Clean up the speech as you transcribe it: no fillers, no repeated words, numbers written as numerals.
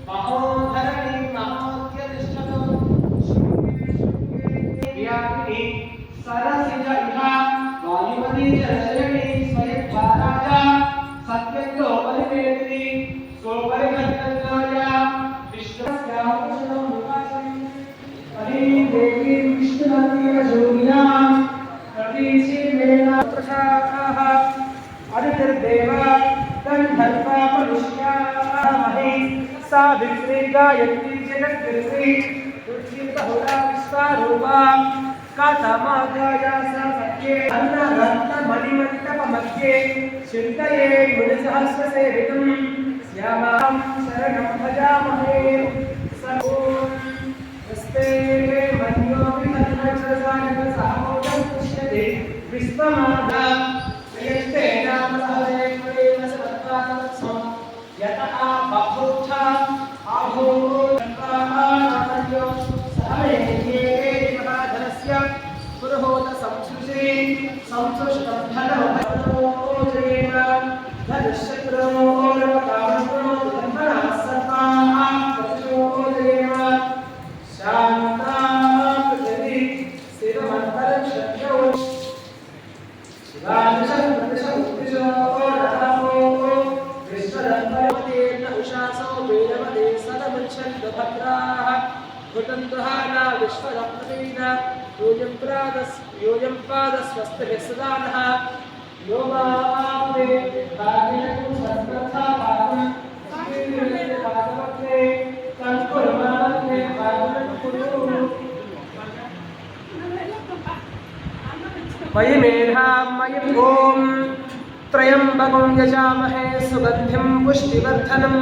महोधरणि महोत्यतिष्ठतु व्यापिनी सरसिज इहा वायुमती चरचरणी स्वयंभाराजा सत्यन्तो परिवेदिनी सोपरिगतया विश्वस्यामुषणं विपासं हरिं देवीं विष्णुमतीरजोगिनां प्रतीचीमेना प्रसादाः अदितिर्देव गन्धर्वा मनुष्यामहे सावित्री गायत्री जगद्गिरी तुलसीतहुरा विश्वरूपा कातमागाया सा सत्ये अन्नरत्नमणिमण्डपमध्ये चिन्तये मुनिसहस्रसेवितं श्यामां शरणं भजामहे नमस्ते मन्यो विधर्मचरसायकसामोदं पुष्यते विश्वमाता यस्ते नाम सहरे प्रेम सर्वत्वात्मस्म यतः बभूथा आहो तन्वाहारमयो सहरे महाधनस्य पुरोहोत संसृषे संसृष्टं धनोजयेन धनशत्रोर्वकामो धर्मणः सर्वाः प्रचोदयेन शान्ताः पृथिवी शिवमन्तरं शक्यौ शिवादशं प्रदशं उत्तिशोरहमो विश्वरत्नवतेन उषासो वेदवते सदमुच्छन्दभद्राः भुटन्तः न विश्वरत्नतेन योऽयं पादस्वस्तिभिः सदा नः यो मापदे भागिनकं सर्वथा पादं भागवते तन्कुर्मानन्दे भागवतं कुरु मयि मेधां मयि ॐ त्र्यम्बकं यजामहे सुगन्धिं पुष्टिवर्धनम्